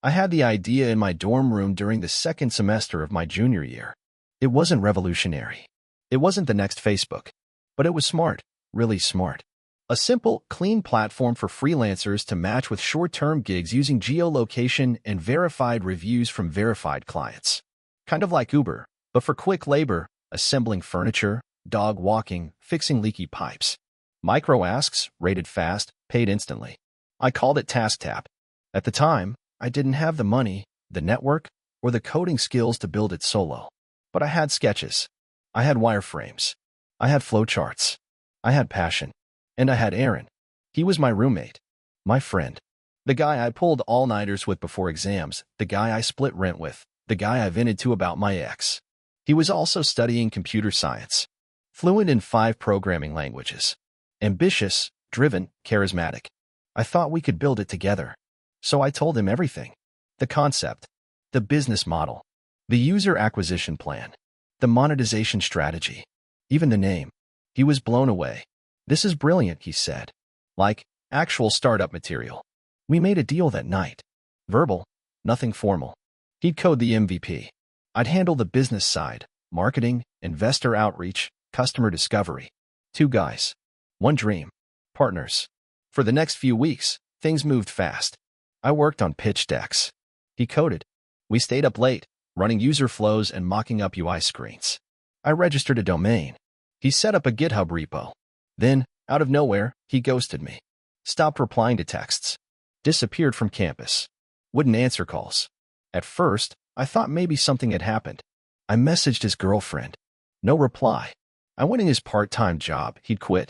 I had the idea in my dorm room during the second semester of my junior year. It wasn't revolutionary. It wasn't the next Facebook. But it was smart, really smart. A simple, clean platform for freelancers to match with short-term gigs using geolocation and verified reviews from verified clients. Kind of like Uber, but for quick labor, assembling furniture, dog walking, fixing leaky pipes. Micro asks, rated fast, paid instantly. I called it TaskTap. At the time, I didn't have the money, the network, or the coding skills to build it solo. But I had sketches. I had wireframes. I had flowcharts. I had passion. And I had Aaron. He was my roommate. My friend. The guy I pulled all-nighters with before exams. The guy I split rent with. The guy I vented to about my ex. He was also studying computer science. Fluent in 5 programming languages. Ambitious, driven, charismatic. I thought we could build it together. So I told him everything. The concept. The business model. The user acquisition plan. The monetization strategy. Even the name. He was blown away. "This is brilliant," he said. Like, actual startup material. We made a deal that night. Verbal, nothing formal. He'd code the MVP. I'd handle the business side, marketing, investor outreach, customer discovery. 2 guys. 1 dream. Partners. For the next few weeks, things moved fast. I worked on pitch decks. He coded. We stayed up late, running user flows and mocking up UI screens. I registered a domain. He set up a GitHub repo. Then, out of nowhere, he ghosted me. Stopped replying to texts. Disappeared from campus. Wouldn't answer calls. At first, I thought maybe something had happened. I messaged his girlfriend. No reply. I went in his part-time job. He'd quit.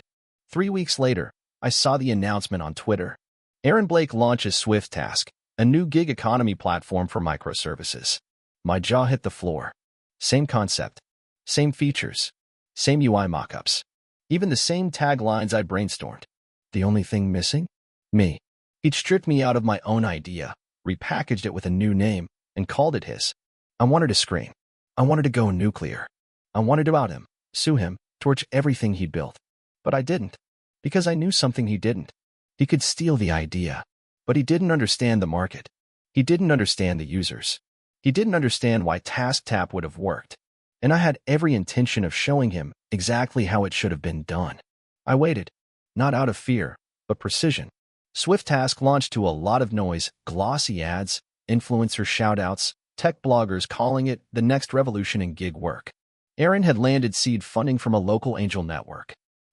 3 weeks later, I saw the announcement on Twitter. Aaron Blake launches SwiftTask, a new gig economy platform for microservices. My jaw hit the floor. Same concept. Same features. Same UI mockups. Even the same taglines I brainstormed. The only thing missing? Me. He'd stripped me out of my own idea, repackaged it with a new name, and called it his. I wanted to scream. I wanted to go nuclear. I wanted to out him, sue him, torch everything he'd built. But I didn't. Because I knew something he didn't. He could steal the idea. But he didn't understand the market. He didn't understand the users. He didn't understand why TaskTap would have worked. And I had every intention of showing him exactly how it should have been done. I waited. Not out of fear, but precision. SwiftTask launched to a lot of noise, glossy ads, influencer shoutouts, tech bloggers calling it the next revolution in gig work. Aaron had landed seed funding from a local angel network.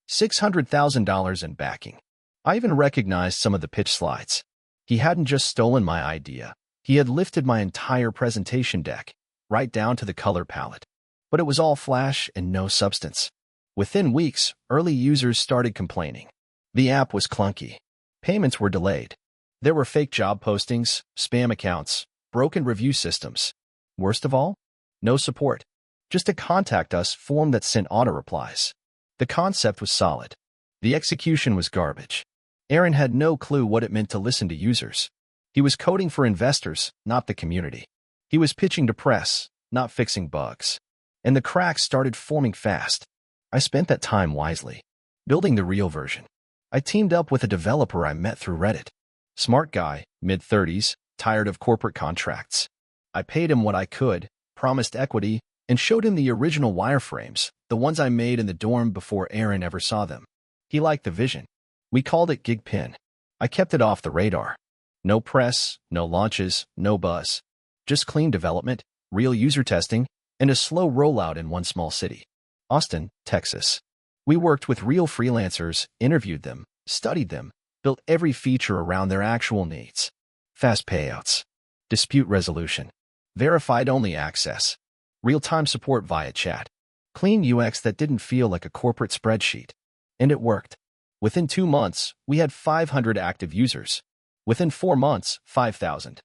$600,000 in backing. I even recognized some of the pitch slides. He hadn't just stolen my idea. He had lifted my entire presentation deck, right down to the color palette. But it was all flash and no substance. Within weeks, early users started complaining. The app was clunky. Payments were delayed. There were fake job postings, spam accounts, broken review systems. Worst of all, no support. Just a contact us form that sent auto-replies. The concept was solid. The execution was garbage. Aaron had no clue what it meant to listen to users. He was coding for investors, not the community. He was pitching to press, not fixing bugs. And the cracks started forming fast. I spent that time wisely, building the real version. I teamed up with a developer I met through Reddit. Smart guy, mid-30s, tired of corporate contracts. I paid him what I could, promised equity, and showed him the original wireframes, the ones I made in the dorm before Aaron ever saw them. He liked the vision. We called it GigPin. I kept it off the radar. No press, no launches, no buzz. Just clean development, real user testing, and a slow rollout in one small city. Austin, Texas. We worked with real freelancers, interviewed them, studied them, built every feature around their actual needs. Fast payouts. Dispute resolution. Verified-only access. Real-time support via chat. Clean UX that didn't feel like a corporate spreadsheet. And it worked. Within 2 months, we had 500 active users. Within 4 months, 5,000.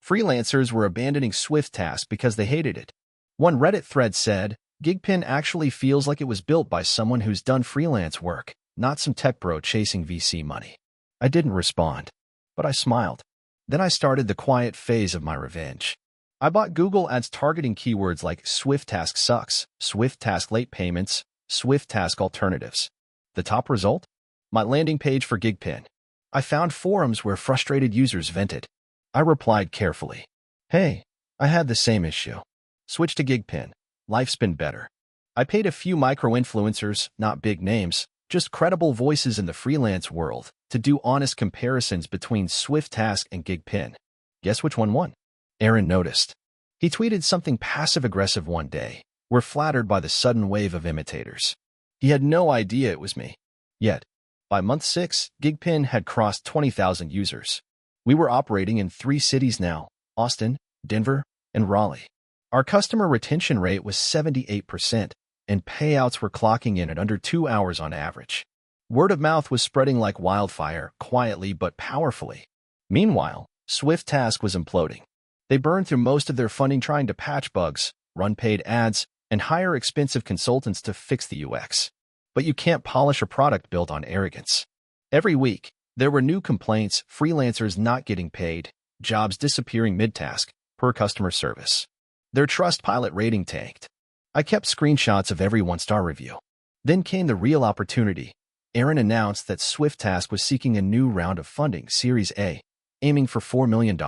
Freelancers were abandoning SwiftTask because they hated it. One Reddit thread said, "GigPin actually feels like it was built by someone who's done freelance work, not some tech bro chasing VC money." I didn't respond, but I smiled. Then I started the quiet phase of my revenge. I bought Google Ads targeting keywords like SwiftTask sucks, SwiftTask late payments, SwiftTask alternatives. The top result? My landing page for GigPin. I found forums where frustrated users vented. I replied carefully. Hey, I had the same issue. Switch to GigPin. Life's been better. I paid a few micro-influencers, not big names, just credible voices in the freelance world, to do honest comparisons between SwiftTask and GigPin. Guess which one won? Aaron noticed. He tweeted something passive-aggressive one day. We're flattered by the sudden wave of imitators. He had no idea it was me. Yet, by month 6, GigPin had crossed 20,000 users. We were operating in 3 cities now: Austin, Denver, and Raleigh. Our customer retention rate was 78%, and payouts were clocking in at under 2 hours on average. Word of mouth was spreading like wildfire, quietly but powerfully. Meanwhile, SwiftTask was imploding. They burned through most of their funding trying to patch bugs, run paid ads, and hire expensive consultants to fix the UX. But you can't polish a product built on arrogance. Every week, there were new complaints, freelancers not getting paid, jobs disappearing mid-task, per customer service. Their Trustpilot rating tanked. I kept screenshots of every 1-star review. Then came the real opportunity. Aaron announced that SwiftTask was seeking a new round of funding, Series A, aiming for $4 million.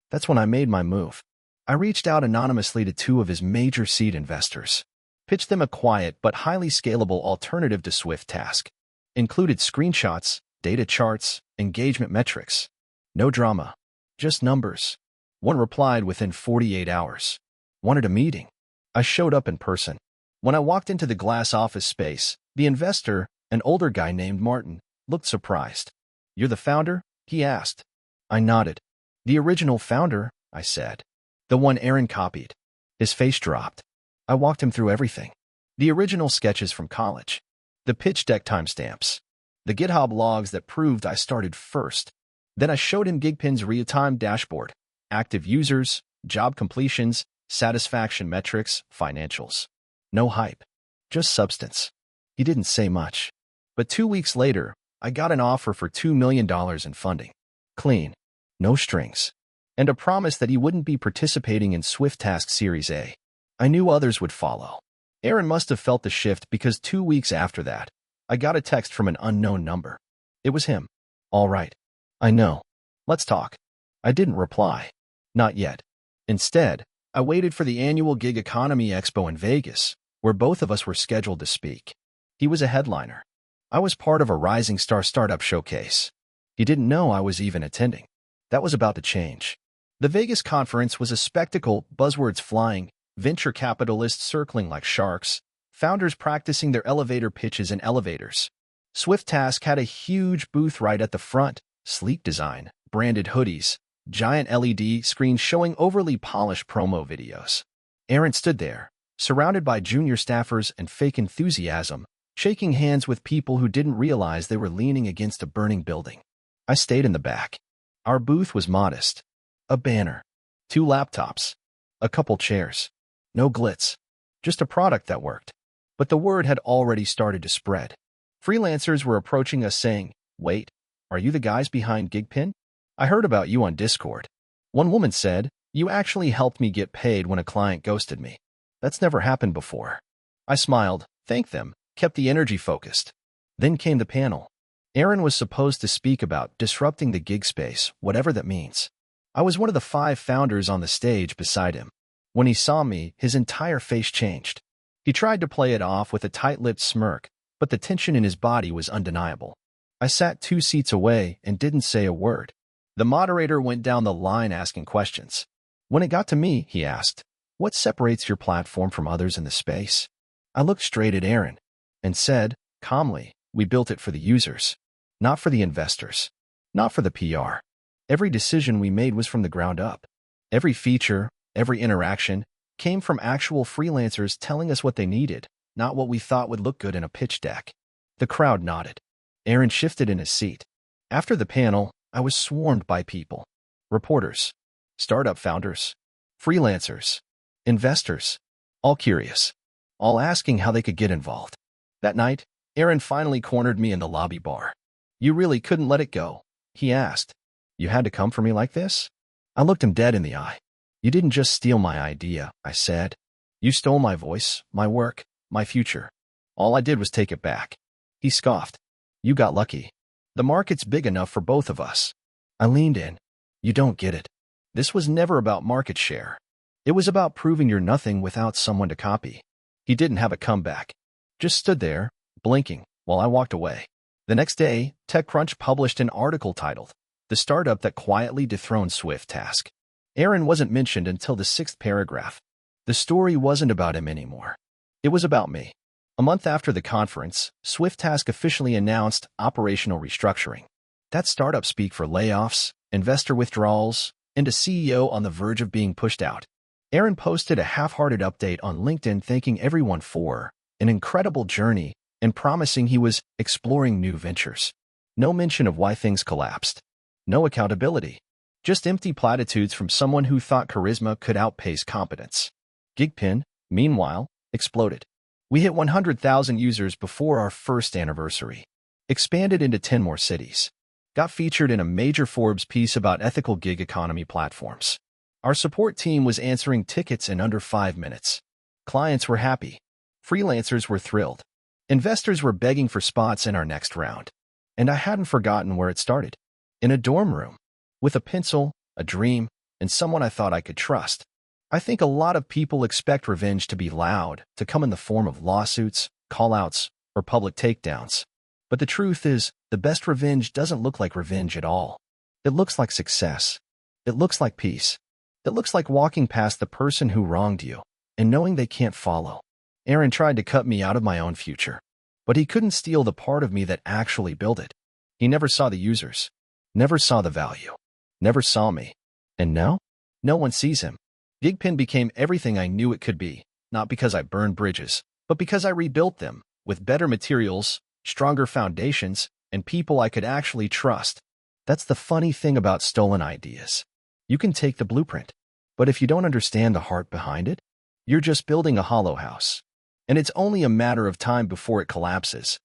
That's when I made my move. I reached out anonymously to 2 of his major seed investors, pitched them a quiet but highly scalable alternative to SwiftTask. Included screenshots, data charts, engagement metrics. No drama, just numbers. One replied within 48 hours. Wanted a meeting. I showed up in person. When I walked into the glass office space, the investor, an older guy named Martin, looked surprised. You're the founder? He asked. I nodded. The original founder, I said. The one Aaron copied. His face dropped. I walked him through everything. The original sketches from college. The pitch deck timestamps. The GitHub logs that proved I started first. Then I showed him GigPin's real-time dashboard. Active users, job completions, satisfaction metrics, financials. No hype. Just substance. He didn't say much. But 2 weeks later, I got an offer for $2 million in funding. Clean. No strings. And a promise that he wouldn't be participating in SwiftTask Series A. I knew others would follow. Aaron must have felt the shift because 2 weeks after that, I got a text from an unknown number. It was him. All right. I know. Let's talk. I didn't reply. Not yet. Instead, I waited for the annual Gig Economy Expo in Vegas, where both of us were scheduled to speak. He was a headliner. I was part of a rising star startup showcase. He didn't know I was even attending. That was about to change. The Vegas conference was a spectacle, buzzwords flying, venture capitalists circling like sharks, founders practicing their elevator pitches in elevators. SwiftTask had a huge booth right at the front, sleek design, branded hoodies, giant LED screens showing overly polished promo videos. Aaron stood there, surrounded by junior staffers and fake enthusiasm, shaking hands with people who didn't realize they were leaning against a burning building. I stayed in the back. Our booth was modest. A banner, 2 laptops, a couple chairs. No glitz. Just a product that worked. But the word had already started to spread. Freelancers were approaching us saying, "Wait, are you the guys behind GigPin? I heard about you on Discord." One woman said, "You actually helped me get paid when a client ghosted me. That's never happened before." I smiled, thanked them, kept the energy focused. Then came the panel. Aaron was supposed to speak about disrupting the gig space, whatever that means. I was one of the 5 founders on the stage beside him. When he saw me, his entire face changed. He tried to play it off with a tight-lipped smirk, but the tension in his body was undeniable. I sat 2 seats away and didn't say a word. The moderator went down the line asking questions. When it got to me, he asked, "What separates your platform from others in the space?" I looked straight at Aaron and said, calmly, "We built it for the users, not for the investors, not for the PR. Every decision we made was from the ground up. Every feature, every interaction came from actual freelancers telling us what they needed, not what we thought would look good in a pitch deck." The crowd nodded. Aaron shifted in his seat. After the panel, I was swarmed by people. Reporters, startup founders, freelancers, investors, all curious, all asking how they could get involved. That night, Aaron finally cornered me in the lobby bar. "You really couldn't let it go?" he asked. "You had to come for me like this?" I looked him dead in the eye. "You didn't just steal my idea," I said. "You stole my voice, my work, my future. All I did was take it back." He scoffed. "You got lucky. The market's big enough for both of us." I leaned in. You don't get it. This was never about market share. It was about proving you're nothing without someone to copy. He didn't have a comeback. Just stood there, blinking, while I walked away. The next day, TechCrunch published an article titled, "The Startup That Quietly Dethroned SwiftTask." Aaron wasn't mentioned until the 6th paragraph. The story wasn't about him anymore. It was about me. A month after the conference, SwiftTask officially announced operational restructuring. That startup speak for layoffs, investor withdrawals, and a CEO on the verge of being pushed out. Aaron posted a half-hearted update on LinkedIn thanking everyone for an incredible journey and promising he was exploring new ventures. No mention of why things collapsed. No accountability. Just empty platitudes from someone who thought charisma could outpace competence. Gigpin, meanwhile, exploded. We hit 100,000 users before our first anniversary. Expanded into 10 more cities. Got featured in a major Forbes piece about ethical gig economy platforms. Our support team was answering tickets in under 5 minutes. Clients were happy. Freelancers were thrilled. Investors were begging for spots in our next round. And I hadn't forgotten where it started. In a dorm room. With a pencil, a dream, and someone I thought I could trust. I think a lot of people expect revenge to be loud, to come in the form of lawsuits, call-outs, or public takedowns. But the truth is, the best revenge doesn't look like revenge at all. It looks like success. It looks like peace. It looks like walking past the person who wronged you and knowing they can't follow. Aaron tried to cut me out of my own future, but he couldn't steal the part of me that actually built it. He never saw the users, never saw the value, never saw me. And now, no one sees him. Gigpin became everything I knew it could be, not because I burned bridges, but because I rebuilt them with better materials, stronger foundations, and people I could actually trust. That's the funny thing about stolen ideas. You can take the blueprint, but if you don't understand the heart behind it, you're just building a hollow house. And it's only a matter of time before it collapses.